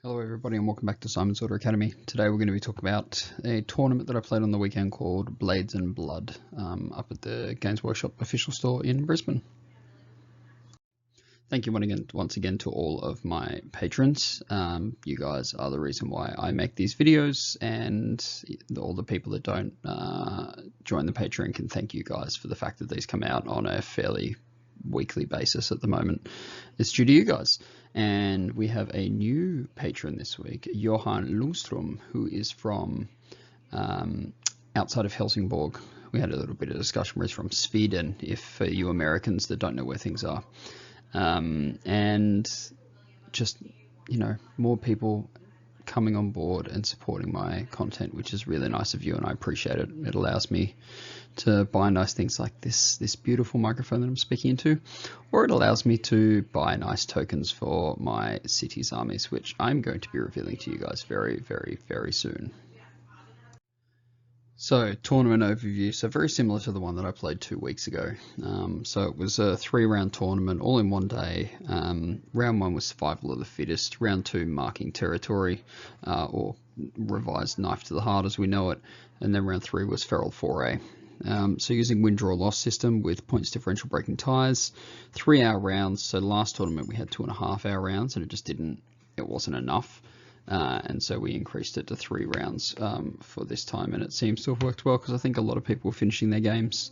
Hello everybody and welcome back to Simon's Order Academy. Today we're going to be talking about a tournament that I played on the weekend called Blades and Blood up at the Games Workshop official store in Brisbane. Thank you once again to all of my patrons. You guys are the reason why I make these videos, and all the people that don't join the Patreon can thank you guys for the fact that these come out on a fairly weekly basis at the moment. It's due to you guys. And we have a new patron this week, Johan Lundström, who is from outside of Helsingborg. We had a little bit of discussion where he's from Sweden, if for you Americans that don't know where things are. And just, more people coming on board and supporting my content, which is really nice of you, and I appreciate it. It allows me to buy nice things like this beautiful microphone that I'm speaking into, or it allows me to buy nice tokens for my city's armies, which I'm going to be revealing to you guys very, very, very soon. So, tournament overview. So very similar to the one that I played 2 weeks ago. So it was a 3-round tournament, all in one day. Round 1 was survival of the fittest. Round 2, marking territory, or revised knife to the heart as we know it. And then round 3 was feral foray. So using win, draw, loss system with points differential breaking ties, 3-hour rounds. So last tournament we had 2.5-hour rounds, and it wasn't enough. And so we increased it to 3 rounds for this time, and it seems to have worked well because I think a lot of people were finishing their games.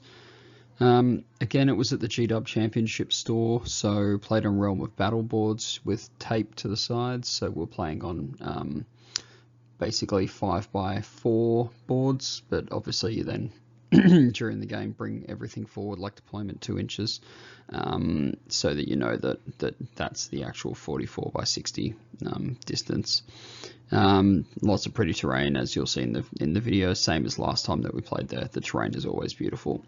Again, it was at the GW Championship store, so played on Realm of Battle boards with tape to the sides. So we're playing on basically 5x4 boards, but obviously you then during the game bring everything forward like deployment 2 inches, so that you know that's the actual 44x60 distance. Lots of pretty terrain, as you'll see in the video, same as last time that we played there. The terrain is always beautiful.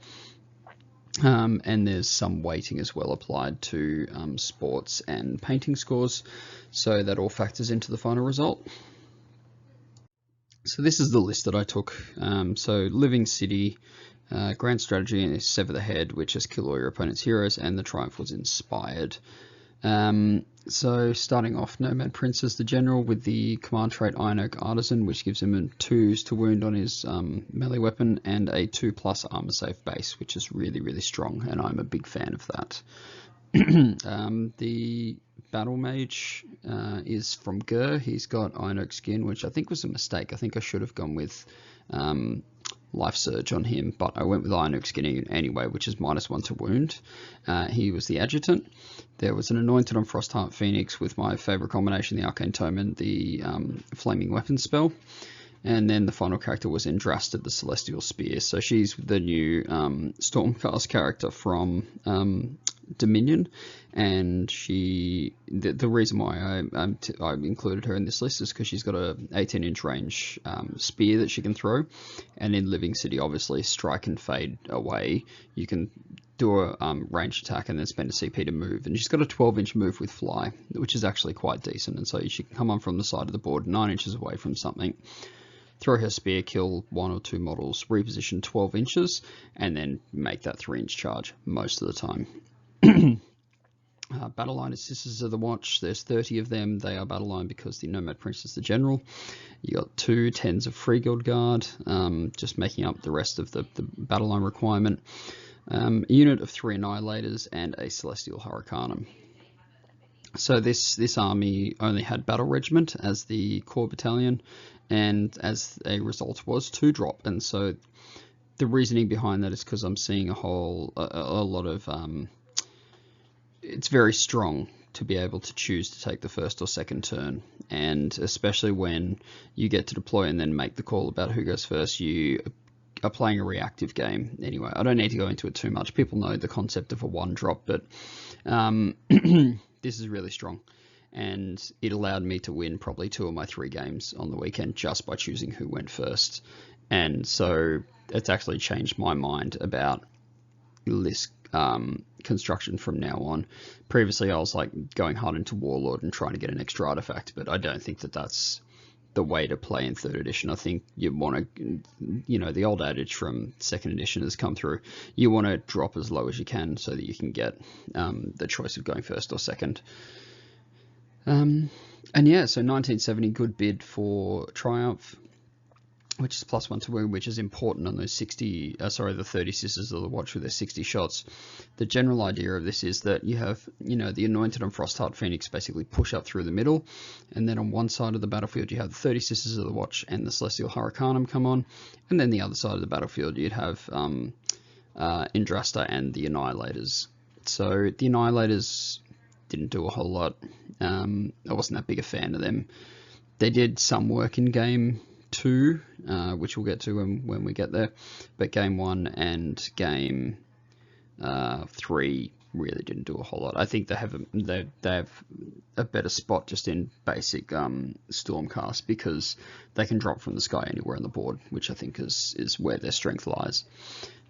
And there's some weighting as well applied to sports and painting scores, so that all factors into the final result. So this is the list that I took. So Living City, Grand Strategy is Sever the Head, which is kill all your opponent's heroes, and the Triumph was Inspired. So starting off, Nomad Prince as the general with the command trait Iron Oak Artisan, which gives him a 2s to wound on his melee weapon, and a 2+ armor save base, which is really, really strong, and I'm a big fan of that. The Battle Mage is from Gur. He's got Iron Oak Skin, which I think was a mistake. I think I should have gone with Life Surge on him, but I went with Iron Oak Skin anyway, which is -1 to wound. He was the Adjutant. There was an Anointed on Frostheart Phoenix with my favourite combination, the Arcane Tome and the Flaming Weapon spell. And then the final character was Andrasted, the Celestial Spear. So she's the new Stormcast character from Dominion, and the reason why I included her in this list is because she's got a 18-inch range spear that she can throw, and in Living City, obviously, strike and fade away. You can do a ranged attack and then spend a CP to move, and she's got a 12-inch move with fly, which is actually quite decent, and so she can come on from the side of the board 9 inches away from something, throw her spear, kill 1 or 2 models, reposition 12 inches, and then make that 3-inch charge most of the time. Battle line is Sisters of the Watch. There's 30 of them. They are battle line because the Nomad Prince is the general. You got 2 10s of Free Guild Guard, just making up the rest of the battle line requirement. A unit of 3 Annihilators and a Celestial Hurricanum. So this army only had Battle Regiment as the core battalion, and as a result was 2-drop. And so the reasoning behind that is because I'm seeing a lot of it's very strong to be able to choose to take the first or second turn, and especially when you get to deploy and then make the call about who goes first, you are playing a reactive game. Anyway, I don't need to go into it too much. People know the concept of a 1-drop, but this is really strong, and it allowed me to win probably 2 of my 3 games on the weekend just by choosing who went first. And so it's actually changed my mind about list construction from now on. Previously I was like going hard into Warlord and trying to get an extra artifact, but I don't think that that's the way to play in 3rd edition. I think you want to, the old adage from 2nd edition has come through. You want to drop as low as you can so that you can get the choice of going first or second. And yeah, so 1970, good bid for Triumph, which is +1 to wound, which is important on those the 30 Sisters of the Watch with their 60 shots. The general idea of this is that you have, the Anointed and Frostheart Phoenix basically push up through the middle, and then on one side of the battlefield you have the 30 Sisters of the Watch and the Celestial Hurricanum come on, and then the other side of the battlefield you'd have Indrasta and the Annihilators. So the Annihilators didn't do a whole lot. I wasn't that big a fan of them. They did some work in game 2, which we'll get to when we get there, but game 1 and game 3 really didn't do a whole lot. I think they have a better spot just in basic Stormcast, because they can drop from the sky anywhere on the board, which I think is where their strength lies.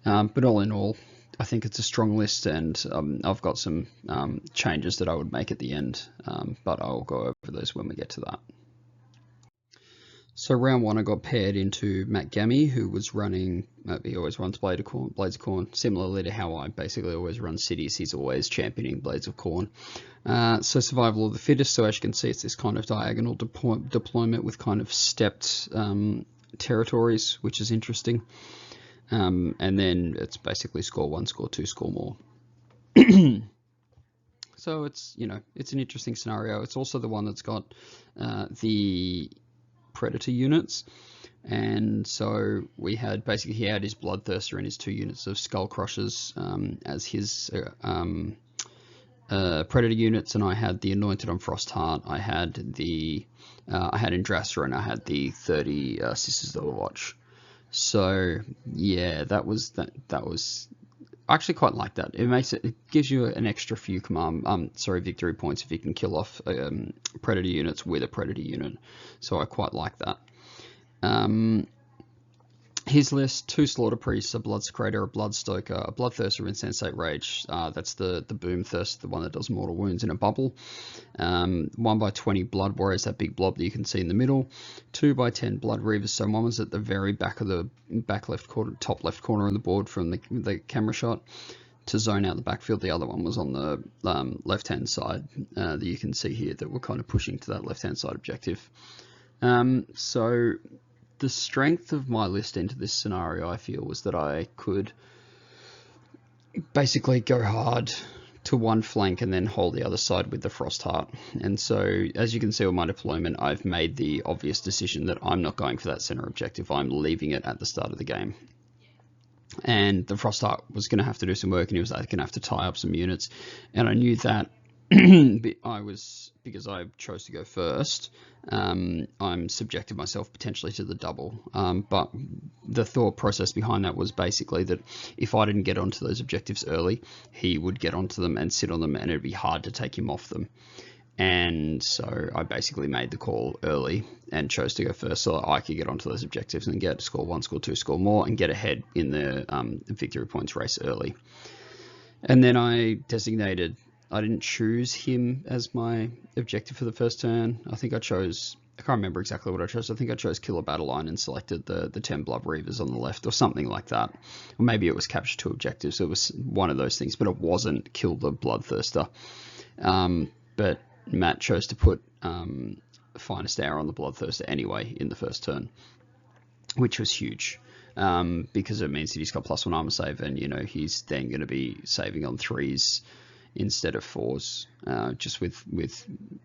But all in all, I think it's a strong list, and I've got some changes that I would make at the end, but I'll go over those when we get to that. So round 1, I got paired into Matt Gammy, who was running, he always runs Blades of Corn, similarly to how I basically always run cities. He's always championing Blades of Corn. So Survival of the Fittest, so as you can see, it's this kind of diagonal deployment with kind of stepped territories, which is interesting. And then it's basically score 1, score 2, score more. So it's, it's an interesting scenario. It's also the one that's got the Predator units, and so we had basically, he had his Bloodthirster and his 2 units of Skull Crushers as his Predator units, and I had the Anointed on Frostheart, I had Indrasta, and I had the 30 Sisters of the Watch. So yeah, that was I actually quite like that. It gives you an extra few victory points if you can kill off Predator units with a Predator unit. So I quite like that. His list: 2 Slaughter Priests, a Bloodsecrator, a Bloodstoker, a Bloodthirster, Insensate Rage. That's the Boom Thirst, the one that does mortal wounds in a bubble. 1x20 Blood Warriors, that big blob that you can see in the middle. 2x10 Blood Reavers, so one was at the very back of the top left corner of the board from the camera shot to zone out the backfield. The other one was on the left hand side that you can see here, that we're kind of pushing to that left hand side objective. So the strength of my list into this scenario, I feel, was that I could basically go hard to one flank and then hold the other side with the Frostheart. And so, as you can see with my deployment, I've made the obvious decision that I'm not going for that center objective. I'm leaving it at the start of the game. And the Frostheart was going to have to do some work, and he was going to have to tie up some units. And I knew that because I chose to go first, I'm subjected myself potentially to the double. But the thought process behind that was basically that if I didn't get onto those objectives early, he would get onto them and sit on them, and it'd be hard to take him off them. And so I basically made the call early and chose to go first so that I could get onto those objectives and get score 1, score 2, score more, and get ahead in the victory points race early. And then I didn't choose him as my objective for the first turn. I can't remember exactly what I chose. I think I chose Killer Battle Line and selected the 10 Blood Reavers on the left, or something like that. Or maybe it was capture 2 objectives. It was one of those things, but it wasn't kill the Bloodthirster. But Matt chose to put Finest Hour on the Bloodthirster anyway in the first turn, which was huge. Because it means that he's got +1 armor save, and he's then going to be saving on 3s instead of 4s, just with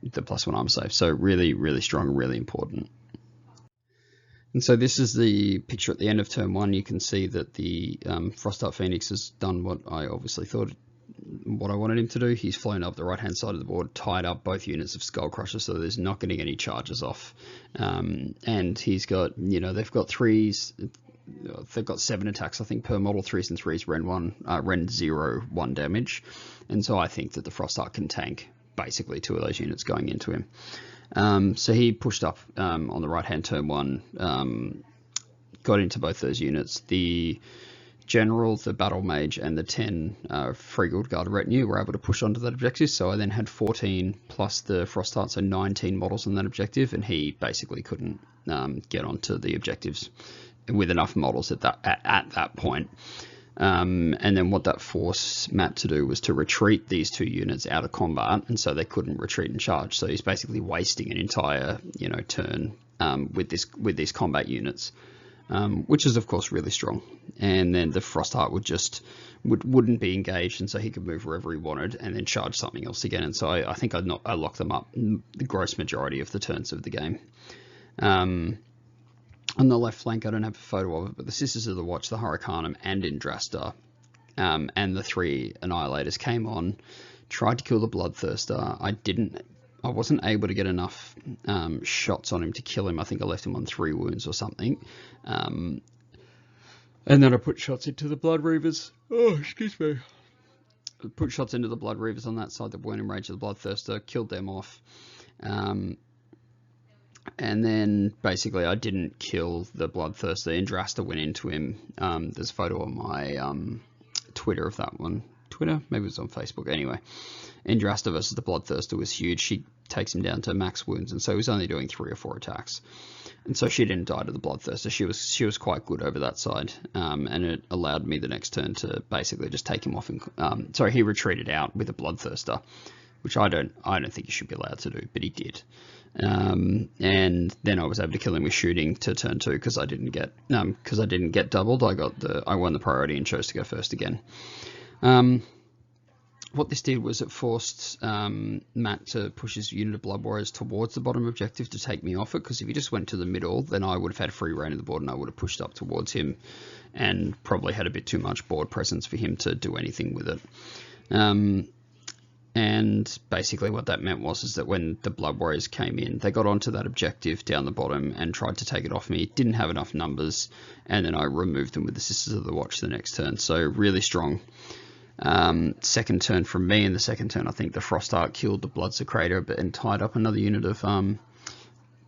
the +1 armor save. So really, really strong, really important. And so this is the picture at the end of turn 1. You can see that the Frostheart Phoenix has done what I obviously thought, what I wanted him to do. He's flown up the right hand side of the board, tied up both units of Skull Crusher, so there's not getting any charges off. And he's got, they've got 3s. They've got 7 attacks, I think, per model. 3s and 3s, Ren 0, 1 damage. And so I think that the Frostheart can tank basically 2 of those units going into him. So he pushed up on the right hand turn 1, got into both those units. The General, the Battle Mage, and the 10 Free Guild Guard retinue were able to push onto that objective. So I then had 14 plus the Frostheart, so 19 models on that objective, and he basically couldn't get onto the objectives with enough models at that point. And then what that forced Matt to do was to retreat these 2 units out of combat, and so they couldn't retreat and charge. So he's basically wasting an entire, turn with these combat units, which is of course really strong. And then the Frostheart wouldn't be engaged, and so he could move wherever he wanted and then charge something else again. And so I think I locked them up the gross majority of the turns of the game. On the left flank, I don't have a photo of it, but the Sisters of the Watch, the Herohammer, and Indrasta, and the 3 Annihilators came on, tried to kill the Bloodthirster. I wasn't able to get enough shots on him to kill him. I think I left him on 3 wounds or something. And then I put shots into the Blood Reavers. Oh, excuse me. I put shots into the Blood Reavers on that side that weren't enraged of the Bloodthirster, killed them off. And then basically I didn't kill the Bloodthirster. Indrasta went into him. There's a photo on my Twitter of that one. Twitter? Maybe it was on Facebook. Anyway, Indrasta versus the Bloodthirster was huge. She takes him down to max wounds, and so he was only doing 3 or 4 attacks. And so she didn't die to the Bloodthirster. She was quite good over that side, and it allowed me the next turn to basically just take him off. Sorry, he retreated out with a Bloodthirster, which I don't think you should be allowed to do, but he did. And then I was able to kill him with shooting to turn 2 because I didn't get doubled. I won the priority and chose to go first again. What this did was it forced Matt to push his unit of Blood Warriors towards the bottom objective to take me off it, because if he just went to the middle, then I would have had free reign of the board and I would have pushed up towards him and probably had a bit too much board presence for him to do anything with it. And basically what that meant was that when the Blood Warriors came in, they got onto that objective down the bottom and tried to take it off me. Didn't have enough numbers, and then I removed them with the Sisters of the Watch the next turn. So really strong. Second turn from me. In the second turn, I think the Frostheart killed the Bloodsecrator and tied up another unit of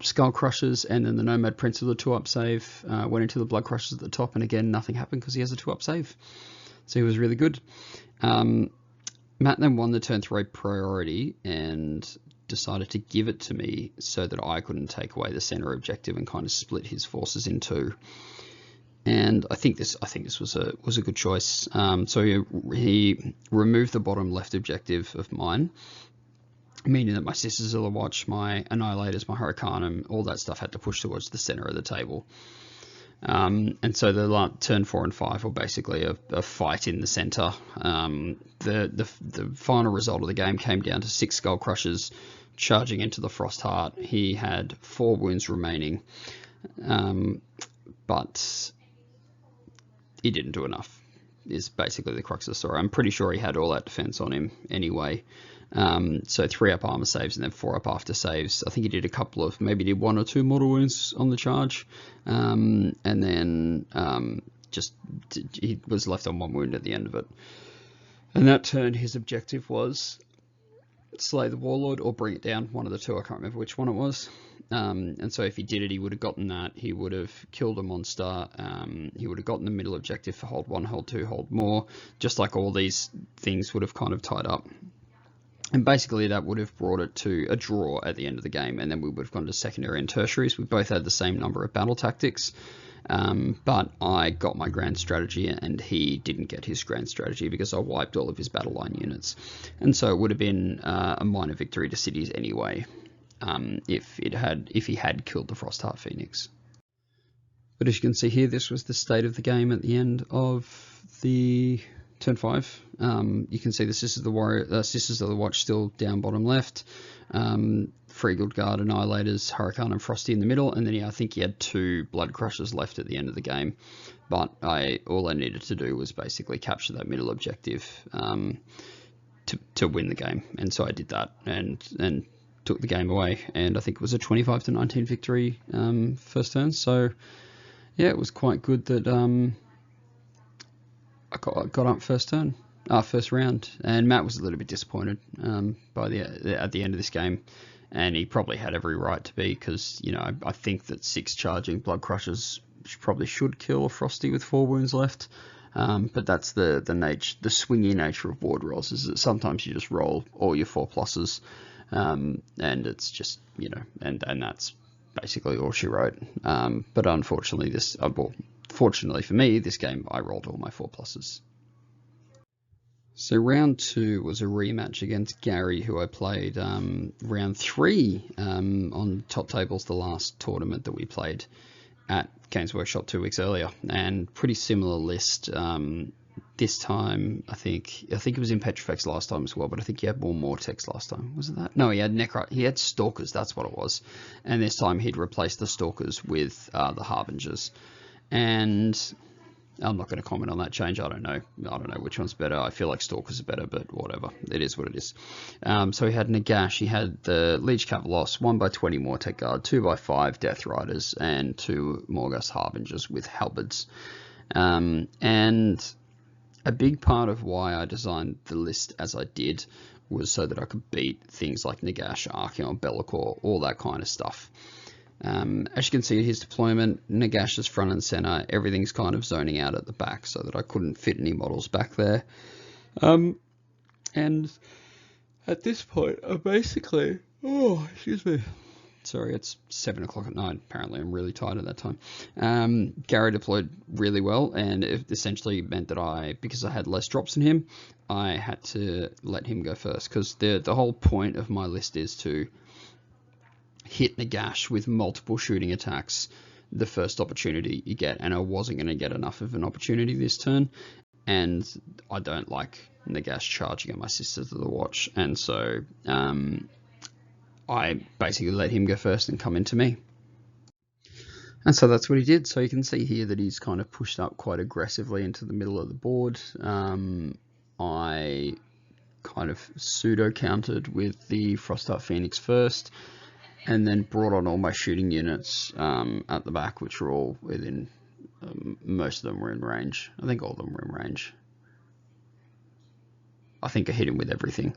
Skull Crushers, and then the Nomad Prince of the 2-up save went into the Blood Crushers at the top, and again nothing happened because he has a 2-up save. So he was really good. Matt then won the turn 3 priority and decided to give it to me so that I couldn't take away the center objective and kind of split his forces in 2. And I think this was a good choice. So he removed the bottom left objective of mine, meaning that my Sisters of the Watch, my Annihilators, my Herohammer, all that stuff had to push towards the center of the table. And so the turn 4 and 5 were basically a fight in the center. The final result of the game came down to 6 Skull Crushers charging into the Frostheart. He had 4 wounds remaining, but he didn't do enough, is basically the crux of the story. I'm pretty sure he had all that defense on him anyway. So 3-up armor saves and then 4-up after saves. I think he did a couple of, maybe did 1 or 2 mortal wounds on the charge, and then he was left on 1 wound at the end of it. And that turn, his objective was slay the Warlord or bring it down, one of the 2. I can't remember which one it was. And so if he did it, he would have gotten that. He would have killed a monster. He would have gotten the middle objective for hold 1, hold 2, hold more, just like all these things would have kind of tied up. And basically that would have brought it to a draw at the end of the game, and then we would have gone to secondary and tertiaries. We both had the same number of battle tactics, but I got my grand strategy and he didn't get his grand strategy because I wiped all of his battle line units. And so it would have been a minor victory to cities anyway, if he had killed the Frostheart Phoenix. But as you can see here, this was the state of the game at the end of the turn 5. You can see the Sisters of the Watch still down bottom left. Free Guild Guard, Annihilators, Hurricane and Frosty in the middle, and then I think he had 2 Blood Crushers left at the end of the game. But all I needed to do was basically capture that middle objective to win the game, and so I did that and took the game away. And I think it was a 25-19 victory first turn. So yeah, it was quite good that I got up first round, and Matt was a little bit disappointed at the end of this game, and he probably had every right to be, because I think that 6 charging Blood Crushers probably should kill a Frosty with 4 wounds left, but that's the swingy nature of board rolls, is that sometimes you just roll all your 4 pluses, and it's just and that's basically all she wrote. But unfortunately, fortunately for me, this game I rolled all my 4+. So round 2 was a rematch against Gary, who I played round 3 on Top Tables, the last tournament that we played at Games Workshop 2 weeks earlier, and pretty similar list. This time, I think it was in Petrifex last time as well, but I think he had more Mortex last time. Was it that? No, he had Stalkers, that's what it was. And this time he'd replaced the Stalkers with the Harbingers. And I'm not going to comment on that change. I don't know which one's better. I feel like Stalkers are better, but whatever. It is what it is. So he had Nagash, he had the Liege Cavalos, 1x20 Mortec Guard, 2x5 Death Riders, and 2 Morghast Harbingers with halberds. And a big part of why I designed the list as I did was so that I could beat things like Nagash, Archeon, Be'lakor, all that kind of stuff. As you can see, his deployment, Nagash is front and center. Everything's kind of zoning out at the back so that I couldn't fit any models back there. And at this point, I basically... Oh, excuse me. Sorry, it's 7 o'clock at night. Apparently, I'm really tired at that time. Gary deployed really well, and it essentially meant that because I had less drops than him, I had to let him go first. Because the whole point of my list is to hit Nagash with multiple shooting attacks the first opportunity you get, and I wasn't going to get enough of an opportunity this turn, and I don't like Nagash charging at my Sisters of the Watch, and so I basically let him go first and come into me. And so that's what he did. So you can see here that he's kind of pushed up quite aggressively into the middle of the board. I kind of pseudo countered with the Frostart Phoenix first, and then brought on all my shooting units at the back, which were all within, most of them were in range. I think all of them were in range. I think I hit him with everything.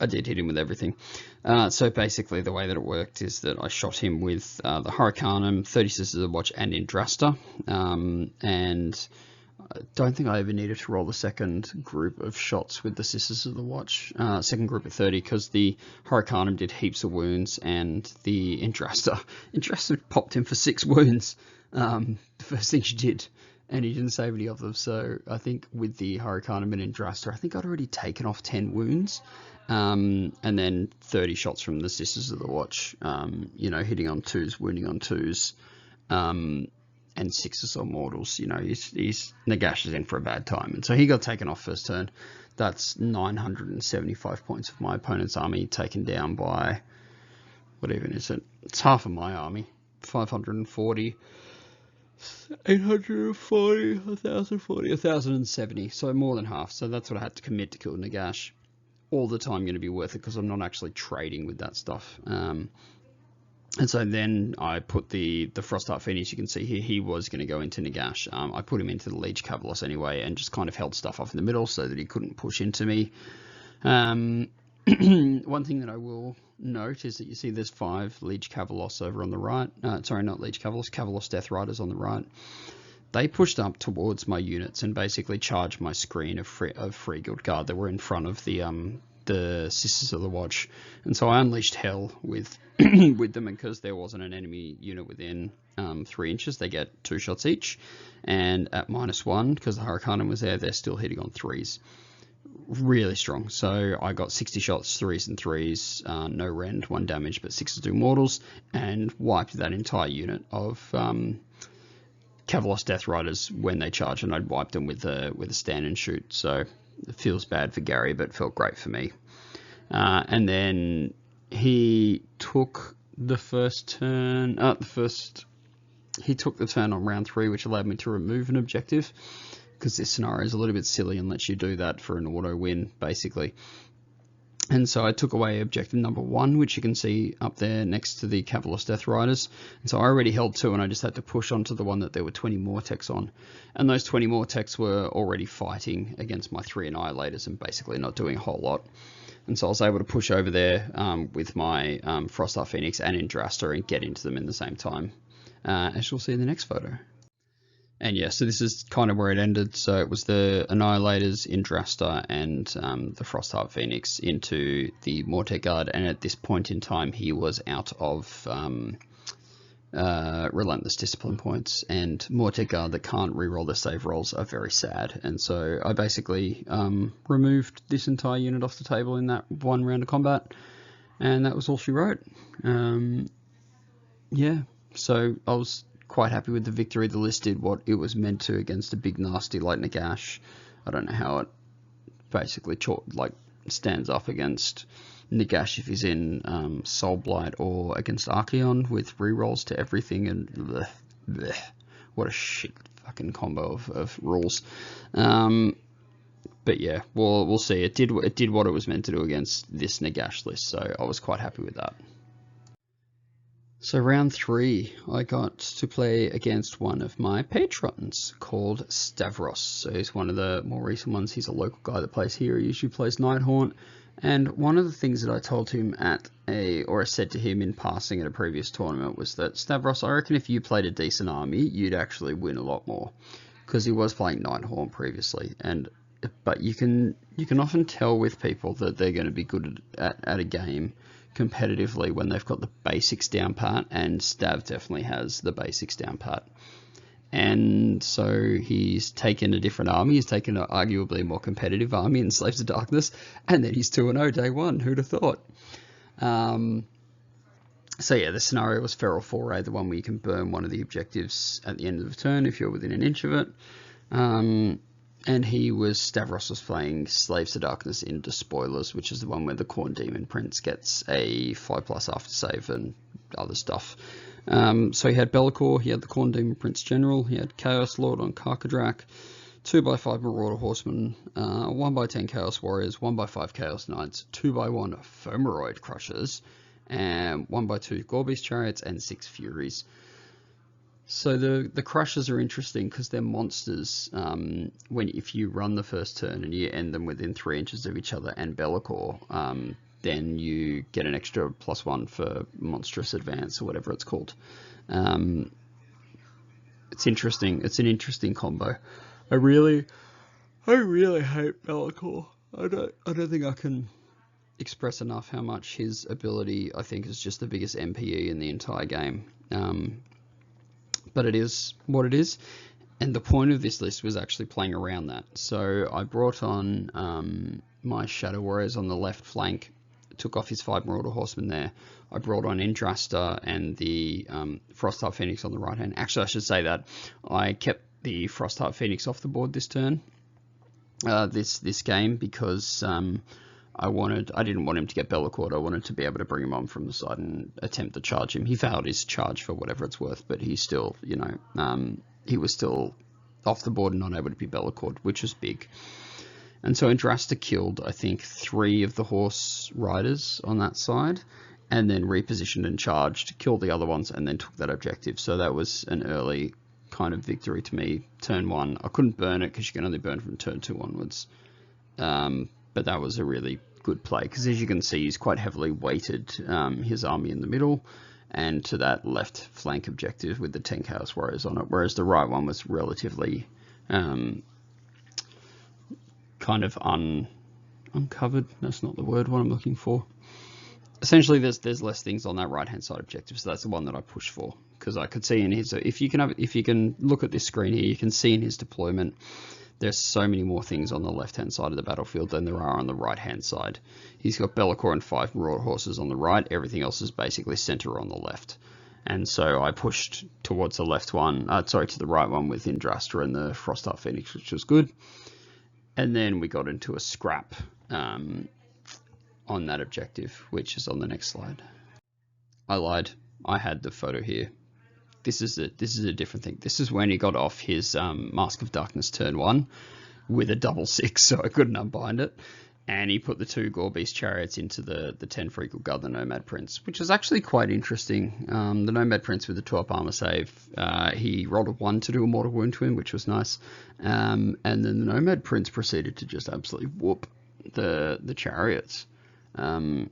I did hit him with everything. So basically the way that it worked is that I shot him with the Herohammer, 30 Sisters of the Watch, and Indrasta. And I don't think I ever needed to roll the second group of shots with the Sisters of the Watch, second group of 30, because the Herohammer did heaps of wounds, and the Indrasta popped him for 6 wounds, the first thing she did, and he didn't save any of them. So I think with the Herohammer and Indrasta, I think I'd already taken off 10 wounds, and then 30 shots from the Sisters of the Watch, hitting on 2s, wounding on 2s, and 6s on mortals. He's Nagash is in for a bad time, and so he got taken off first turn. That's 975 points of my opponent's army taken down by, what even is it? It's half of my army, 540, 840, 1040, 1070, so more than half. So that's what I had to commit to kill Nagash. All the time going to be worth it because I'm not actually trading with that stuff. And so then I put the Frostart Phoenix, you can see here, he was going to go into Nagash. I put him into the Liege Cavalos anyway, and just kind of held stuff off in the middle so that he couldn't push into me. One thing that I will note is that you see there's 5 Liege Cavalos over on the right. Sorry, not Liege Cavalos, Cavalos Death Riders on the right. They pushed up towards my units and basically charged my screen of Free Guild Guard that were in front of the Sisters of the Watch, and so I unleashed hell with with them, and because there wasn't an enemy unit within 3 inches, they get 2 shots each, and at -1, because the Hurricane was there, they're still hitting on 3s. Really strong. So I got 60 shots, 3s and 3s, no rend, 1 damage, but 6 to 2 mortals, and wiped that entire unit of Cavalos Death Riders when they charge, and I'd wiped them with a stand and shoot. So it feels bad for Gary, but felt great for me. And then he took the first turn. He took the turn on round 3, which allowed me to remove an objective, because this scenario is a little bit silly and lets you do that for an auto win, basically. And so I took away objective number 1, which you can see up there next to the Cavalos Death Riders. And so I already held 2, and I just had to push onto the one that there were 20 Mortex on. And those 20 Mortex were already fighting against my 3 Annihilators and basically not doing a whole lot. And so I was able to push over there with my Frostart Phoenix and Indrasta and get into them in the same time, as you'll see in the next photo. And yeah, so this is kind of where it ended. So it was the Annihilators, Indrasta, and the Frostart Phoenix into the Mortec Guard. And at this point in time, he was out of relentless discipline points, and Mortegar that can't reroll their save rolls are very sad. And so I basically removed this entire unit off the table in that one round of combat, and that was all she wrote. Yeah, so I was quite happy with the victory. The list did what it was meant to against a big nasty like Nagash. I don't know how it basically stands up against Nagash if he's in Soul Blight, or against Archeon with rerolls to everything, and bleh, what a shit fucking combo of rules. But yeah, we'll see. It did what it was meant to do against this Nagash list, so I was quite happy with that. So round 3, I got to play against one of my patrons called Stavros. So he's one of the more recent ones. He's a local guy that plays here. He usually plays Nighthaunt. And one of the things that I told him I said to him in passing at a previous tournament was that, Stavros, I reckon if you played a decent army, you'd actually win a lot more. Because he was playing Nighthaunt previously. But you can often tell with people that they're going to be good at a game competitively when they've got the basics down pat, and Stav definitely has the basics down pat. And so he's taken a different army. He's taken an arguably more competitive army in Slaves of Darkness, and then he's 2-0 day one. Who'd have thought? So yeah, the scenario was Feral Foray, the one where you can burn one of the objectives at the end of the turn if you're within an inch of it. And Stavros was playing Slaves to Darkness into Spoilers, which is the one where the Khorne Demon Prince gets a 5+ after save and other stuff. So he had Be'lakor, he had the Khorne Demon Prince General, he had Chaos Lord on Karkadrak, 2x5 Marauder Horsemen, 1x10 Chaos Warriors, 1x5 Chaos Knights, 2x1 Fomeroid Crushers, and 1x2 Gorbeast Chariots, and 6 Furies. So the Crushers are interesting because they're monsters. If you run the first turn and you end them within 3 inches of each other and Be'lakor, then you get an extra +1 for monstrous advance or whatever it's called. It's interesting. It's an interesting combo. I really hate Be'lakor. I don't think I can express enough how much his ability, I think, is just the biggest MPE in the entire game. But it is what it is, and the point of this list was actually playing around that. So I brought on my Shadow Warriors on the left flank, took off his 5 Marauder Horsemen there. I brought on Indrasta and the Frostheart Phoenix on the right hand. Actually, I should say that I kept the Frostheart Phoenix off the board this turn, this game, because I didn't want him to get Be'lakor. I wanted to be able to bring him on from the side and attempt to charge him. He failed his charge for whatever it's worth, but he still, he was still off the board and not able to be Be'lakor, which was big. And so Indrasta killed, I think, 3 of the horse riders on that side, and then repositioned and charged, killed the other ones, and then took that objective. So that was an early kind of victory to me. Turn 1, I couldn't burn it because you can only burn from turn 2 onwards. But that was a really good play, because as you can see, he's quite heavily weighted his army in the middle and to that left flank objective with the 10 Chaos Warriors on it, whereas the right one was relatively kind of uncovered. That's not the word what I'm looking for. Essentially, there's less things on that right hand side objective, so that's the one that I pushed for, because I could see in his, if you can look at this screen here, you can see in his deployment there's so many more things on the left-hand side of the battlefield than there are on the right-hand side. He's got Be'lakor and 5 Marauder Horses on the right. Everything else is basically center on the left. And so I pushed towards the left one, to the right one with Indrasta and the Frostheart Phoenix, which was good. And then we got into a scrap on that objective, which is on the next slide. I lied. I had the photo here. This is a different thing. This is when he got off his Mask of Darkness turn 1 with a 6/6, so I couldn't unbind it. And he put the 2 Gorbeast Chariots into the 10 Freakle Guard, the Nomad Prince, which is actually quite interesting. The Nomad Prince with the 12 armor save, he rolled a 1 to do a mortal wound to him, which was nice. And then the Nomad Prince proceeded to just absolutely whoop the Chariots. He's an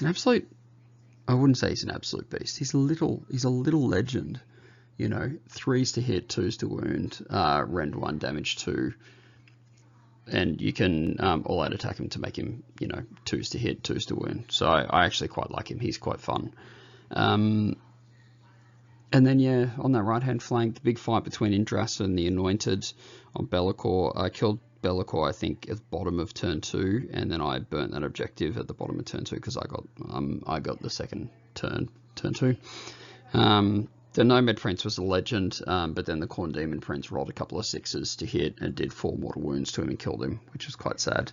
absolute... I wouldn't say he's an absolute beast. He's a little legend, 3s to hit, 2s to wound, rend 1, damage 2, and you can all out attack him to make him, 2s to hit, 2s to wound. So I actually quite like him. He's quite fun. And then, yeah, on that right-hand flank, the big fight between Indrasta and the Anointed on Be'lakor. I killed Be'lakor, I think, at the bottom of turn 2, and then I burnt that objective at the bottom of turn 2 because I got the second turn 2. The Nomad Prince was a legend, but then the Corn Demon Prince rolled a couple of 6s to hit and did 4 mortal wounds to him and killed him, which was quite sad.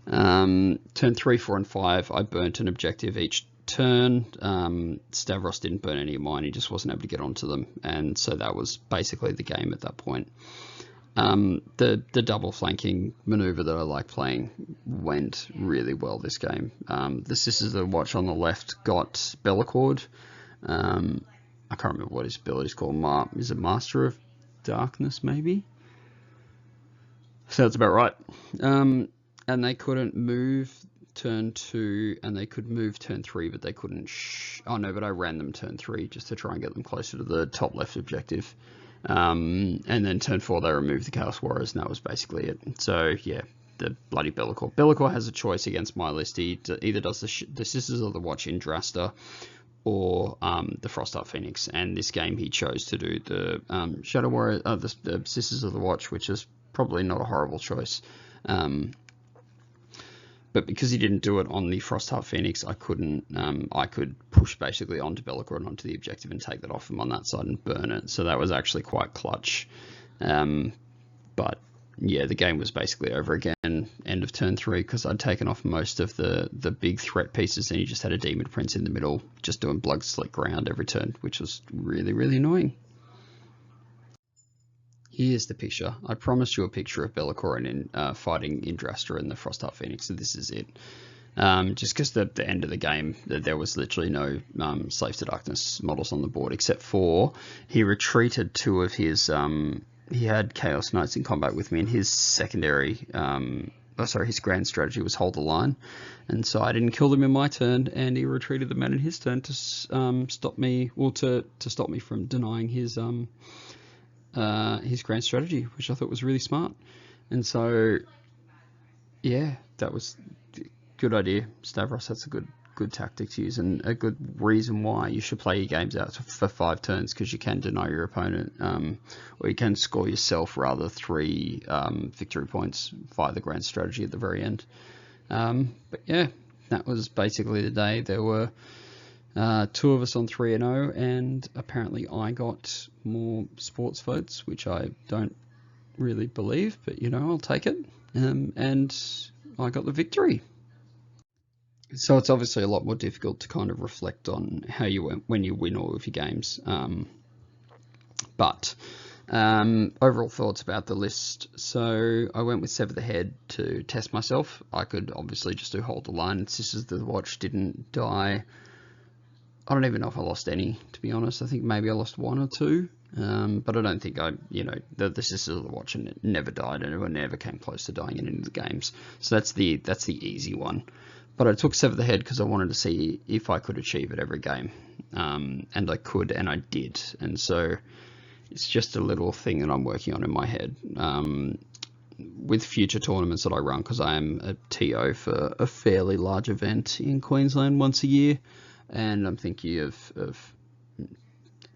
Turn 3, 4, and 5, I burnt an objective each turn. Stavros didn't burn any of mine, he just wasn't able to get onto them, and so that was basically the game at that point. The double flanking maneuver that I like playing went really well this game. The Sisters of the Watch on the left got Be'lakor. I can't remember what his ability's called. Is it Master of Darkness, maybe? Sounds about right. And they couldn't move turn 2, and they could move turn 3, but they couldn't. Oh no, but I ran them turn 3 just to try and get them closer to the top left objective. And then turn 4, they removed the Chaos Warriors, and that was basically it. So yeah, the bloody Be'lakor. Be'lakor has a choice against my list. He either does the Sisters of the Watch Indrasta or the Frostheart Phoenix, and this game he chose to do the Shadow Warrior, the Sisters of the Watch, which is probably not a horrible choice. But because he didn't do it on the Frostheart Phoenix, I couldn't. I could push basically onto Be'lakor and onto the objective and take that off him on that side and burn it. So that was actually quite clutch. But yeah, the game was basically over again. End of turn 3 because I'd taken off most of the big threat pieces, and he just had a Demon Prince in the middle, just doing blood slick ground every turn, which was really, really annoying. Here's the picture. I promised you a picture of Be'lakor and fighting Indrasta and the Frostheart Phoenix, so this is it. Just because the end of the game, there was literally no Slaves to Darkness models on the board, except for he retreated 2 of his... he had Chaos Knights in combat with me, and his secondary... his grand strategy was hold the line, and so I didn't kill them in my turn, and he retreated them out in his turn to stop me, to stop me from denying his grand strategy, which I thought was really smart. And so, yeah, that was a good idea, Stavros. That's a good tactic to use, and a good reason why you should play your games out for 5 turns, because you can deny your opponent, or you can score yourself rather 3 victory points via the grand strategy at the very end. But yeah, that was basically the day. There were 2 of us on 3-0, and apparently I got more sports votes, which I don't really believe, but you know, I'll take it. And I got the victory. So it's obviously a lot more difficult to kind of reflect on how you went when you win all of your games. But overall thoughts about the list. So I went with Sever the Head to test myself. I could obviously just do Hold the Line. Sisters of the Watch didn't die. I don't even know if I lost any, to be honest. I think maybe I lost 1 or 2. But I don't think the Sisters of the Watch never died, and it never came close to dying in any of the games. So that's the easy one. But I took Sever the Head because I wanted to see if I could achieve it every game. And I could, and I did. And so it's just a little thing that I'm working on in my head. With future tournaments that I run, because I am a TO for a fairly large event in Queensland once a year. And I'm thinking of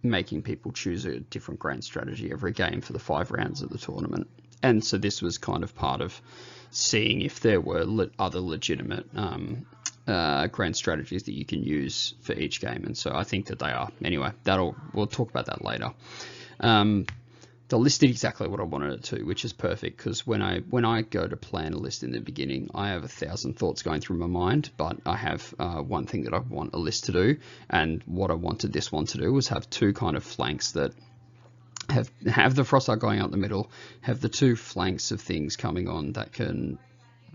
making people choose a different grand strategy every game for the 5 rounds of the tournament. And so this was kind of part of seeing if there were other legitimate grand strategies that you can use for each game. And so I think that they are. Anyway, we'll talk about that later. The list did exactly what I wanted it to, which is perfect, because when I go to plan a list in the beginning, I have 1,000 thoughts going through my mind, but I have one thing that I want a list to do, and what I wanted this one to do was have 2 kind of flanks that have the Frostheart going out the middle, have the 2 flanks of things coming on that can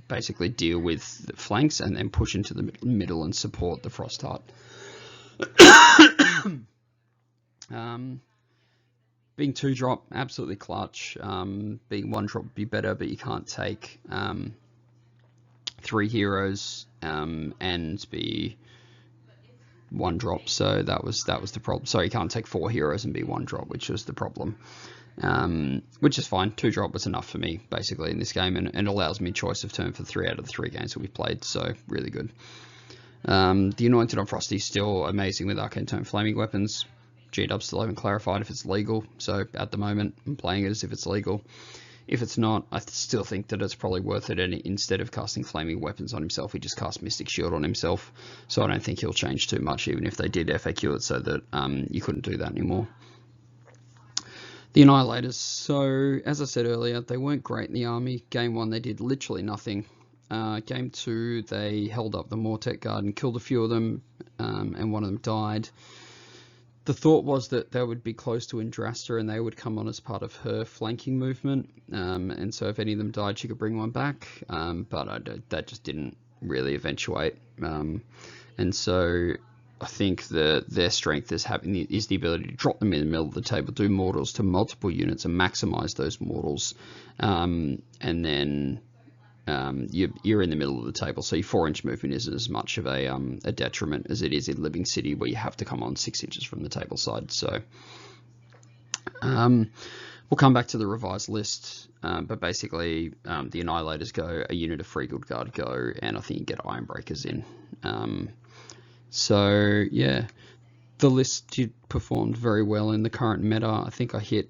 basically deal with the flanks, and then push into the middle and support the Frostheart. Being 2-drop, absolutely clutch. Being 1-drop would be better, but you can't take 3 heroes and be 1-drop. So that was the problem. So you can't take 4 heroes and be 1-drop, which was the problem. Which is fine. 2-drop was enough for me basically in this game, and allows me choice of turn for 3 out of the 3 games that we've played. So really good. The Anointed on Frosty still amazing with Arcane Tome Flaming Weapons. G-Dub still haven't clarified if it's legal, so at the moment I'm playing it as if it's legal. If it's not, I still think that it's probably worth it, and instead of casting Flaming Weapons on himself, he just casts Mystic Shield on himself, so I don't think he'll change too much, even if they did FAQ it so that you couldn't do that anymore. The Annihilators, so as I said earlier, they weren't great in the army. Game 1 they did literally nothing. Game 2 they held up the Mortek Guard and killed a few of them, and one of them died. The thought was that they would be close to Indrasta and they would come on as part of her flanking movement, and so if any of them died she could bring one back, but that just didn't really eventuate, and so I think that their strength is the ability to drop them in the middle of the table, do mortals to multiple units and maximize those mortals, and then you're in the middle of the table, so your 4-inch movement isn't as much of a detriment as it is in Living City, where you have to come on 6 inches from the table side. So we'll come back to the revised list, but basically the Annihilators go, a unit of Free Guild Guard go, and I think you get Ironbreakers in. So yeah, the list performed very well in the current meta. I think I hit,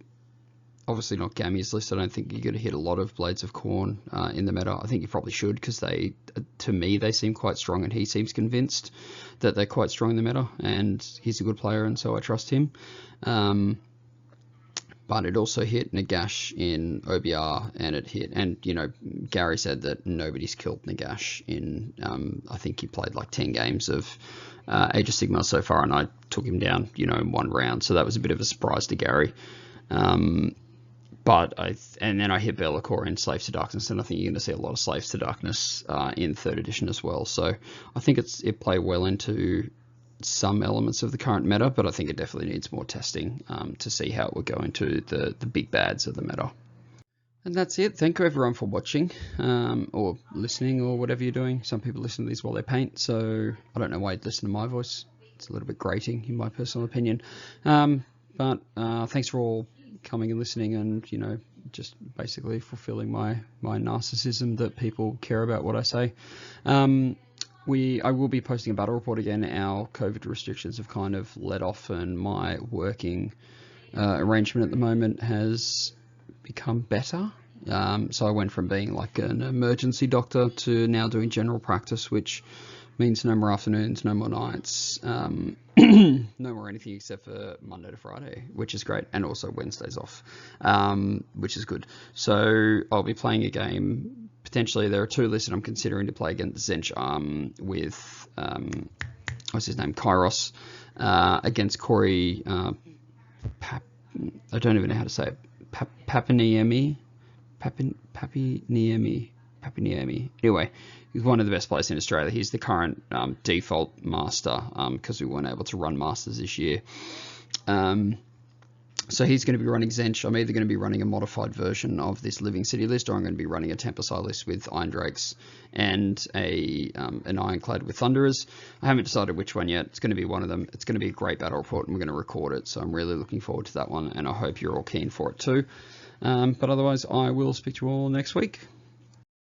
obviously not Gammy's list, I don't think you're going to hit a lot of Blades of Khorne in the meta. I think you probably should, because they, to me, they seem quite strong, and he seems convinced that they're quite strong in the meta, and he's a good player, and so I trust him. But it also hit Nagash in OBR, and it hit, and you know, Gary said that nobody's killed Nagash in, I think he played like 10 games of Age of Sigmar so far, and I took him down, you know, in 1 round, so that was a bit of a surprise to Gary. But and then I hit Be'lakor in Slaves to Darkness, and I think you're going to see a lot of Slaves to Darkness in 3rd edition as well. So I think it played well into some elements of the current meta, but I think it definitely needs more testing to see how it would go into the big bads of the meta. And that's it. Thank you everyone for watching or listening or whatever you're doing. Some people listen to these while they paint, so I don't know why you'd listen to my voice. It's a little bit grating in my personal opinion. But thanks for all coming and listening, and you know, just basically fulfilling my narcissism that people care about what I say. I will be posting a battle report again. Our COVID restrictions have kind of let off, and my working arrangement at the moment has become better. So I went from being like an emergency doctor to now doing general practice, which means no more afternoons, no more nights, no more anything except for Monday to Friday, which is great, and also Wednesdays off, which is good. So I'll be playing a game. Potentially, there are 2 lists that I'm considering to play against Zench with what's his name, Kairos, against Corey. I don't even know how to say it. Papiniemi. Anyway, he's one of the best players in Australia. He's the current default master, because we weren't able to run masters this year. So he's going to be running Zench. I'm either going to be running a modified version of this Living City list, or I'm going to be running a Tempest list with Iron Drakes and an Ironclad with Thunderers. I haven't decided which one yet. It's going to be one of them. It's going to be a great battle report, and we're going to record it. So I'm really looking forward to that one, and I hope you're all keen for it too. But otherwise, I will speak to you all next week.